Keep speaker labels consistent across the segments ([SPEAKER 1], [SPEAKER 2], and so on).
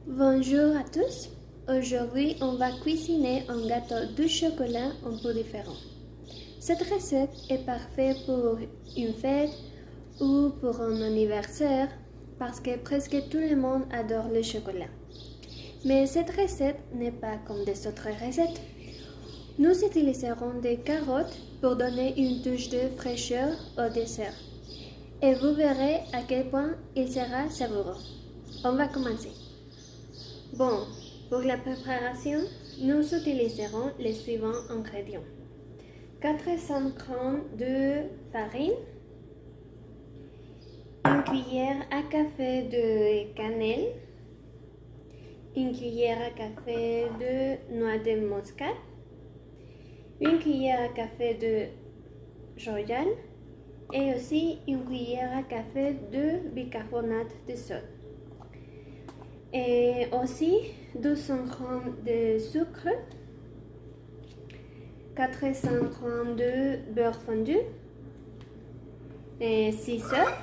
[SPEAKER 1] Bonjour à tous. Aujourd'hui, on va cuisiner un gâteau de chocolat un peu différent. Cette recette est parfaite pour une fête ou pour un anniversaire parce que presque tout le monde adore le chocolat. Mais cette recette n'est pas comme des autres recettes. Nous utiliserons des carottes pour donner une touche de fraîcheur au dessert. Et vous verrez à quel point il sera savoureux. On va commencer. Bon, pour la préparation, nous utiliserons les suivants ingrédients. 400 g de farine, une cuillère à café de cannelle, une cuillère à café de noix de muscade, une cuillère à café de royal et aussi une cuillère à café de bicarbonate de soude. Et aussi 200 g de sucre, 400 g de beurre fondu, et 6 œufs,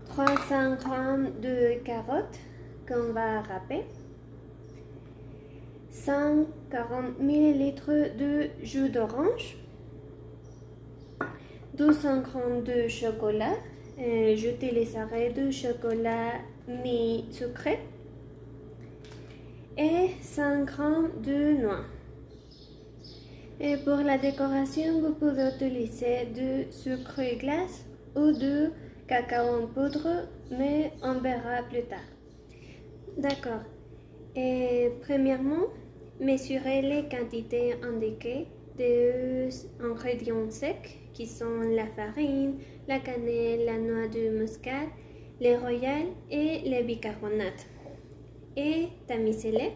[SPEAKER 1] 300 g de carottes qu'on va râper, 140 ml de jus d'orange, 200 g de chocolat. J'utiliserai du chocolat mi-sucré et 100 g de noix. Et pour la décoration, vous pouvez utiliser du sucre glace ou du cacao en poudre, mais on verra plus tard. D'accord. Et premièrement, mesurez les quantités indiquées des ingrédients secs qui sont la farine, la cannelle, la noix de muscade, les royales et les bicarbonates. Et tamisez-les.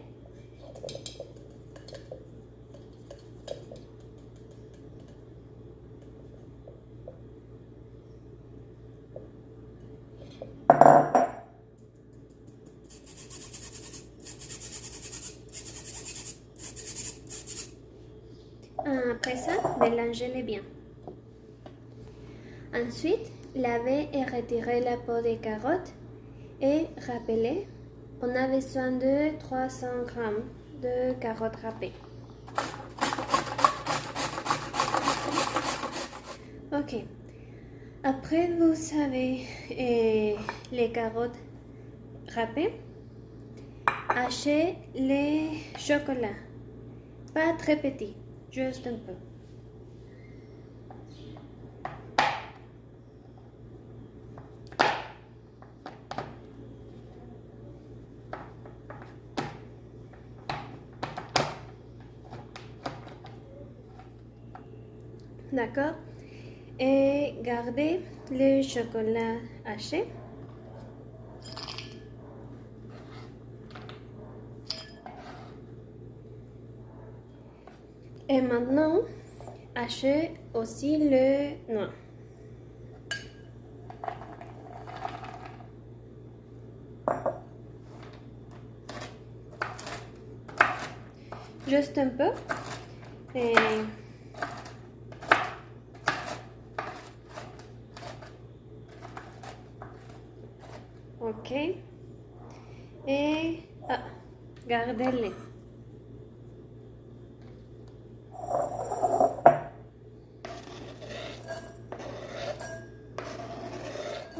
[SPEAKER 1] Après ça, mélangez-les bien. Ensuite, lavez et retirez la peau des carottes et râpez-les. On a besoin de 300 g de carottes râpées. Ok. Après, vous avez les carottes râpées. Hachez les chocolats. Pas très petits, juste un peu. D'accord? Et gardez le chocolat haché. Et maintenant, hachez aussi le noix. Juste un peu. Et ok. Et gardez-les.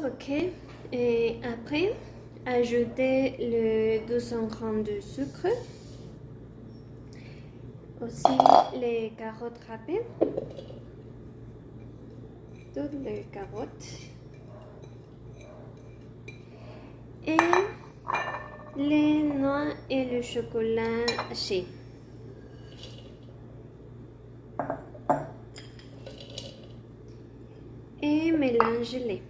[SPEAKER 1] Ok. Et après, ajoutez le 200 g de sucre. Aussi les carottes râpées. Toutes les carottes. Et les noix et le chocolat haché. Et mélangez-les.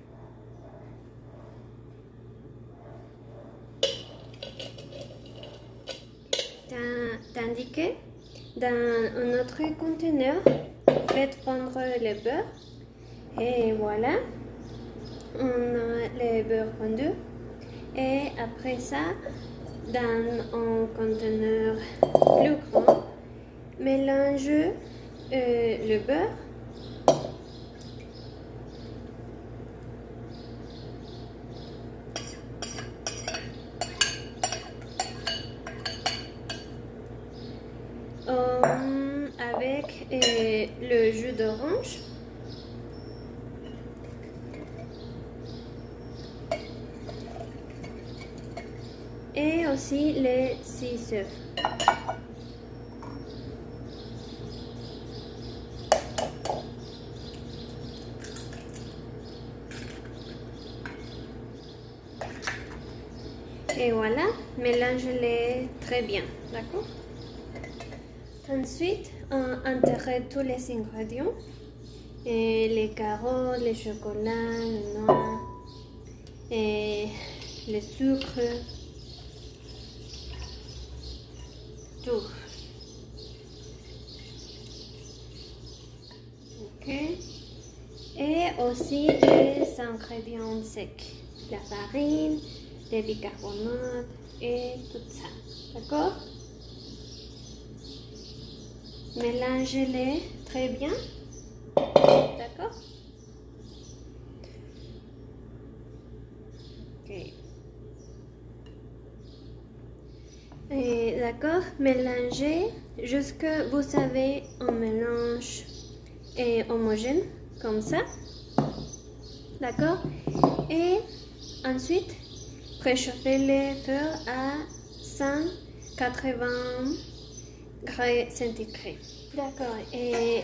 [SPEAKER 1] Tandis que dans un autre conteneur, faites fondre le beurre. Et voilà, on a le beurre fondu. Et après ça, dans un conteneur plus grand, mélangez le beurre le jus d'orange. Et aussi les 6 œufs. Et voilà, mélangez-les très bien, d'accord? Ensuite, on intègre tous les ingrédients, et les carottes, le chocolat, le noix, et le sucre, tout. Ok. Et aussi les ingrédients secs, la farine, le bicarbonate et tout ça. D'accord? Mélangez-les très bien. D'accord? Ok. D'accord? Mélangez jusqu'à vous avez un mélange homogène comme ça. D'accord? Et ensuite, préchauffez le feu à 180 degrés centigrades. D'accord. Et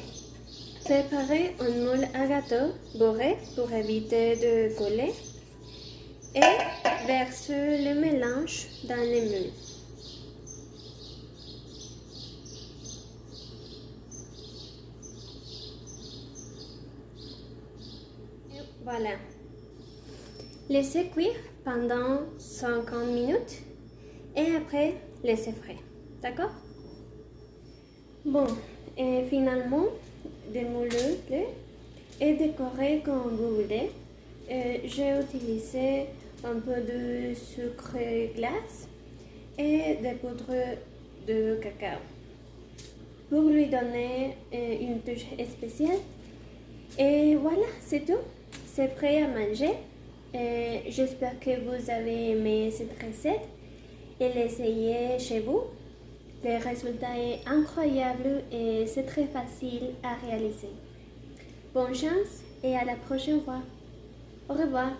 [SPEAKER 1] préparez un moule à gâteau beurré pour éviter de coller. Et versez le mélange dans le moule. Voilà. Laissez cuire pendant 50 minutes et après laissez frais. D'accord? Bon, et finalement, démoulez-le et décorez comme vous voulez. J'ai utilisé un peu de sucre glace et de poudre de cacao pour lui donner une touche spéciale. Et voilà, c'est tout. C'est prêt à manger. J'espère que vous avez aimé cette recette et l'essayez chez vous. Le résultat est incroyable et c'est très facile à réaliser. Bonne chance et à la prochaine fois. Au revoir.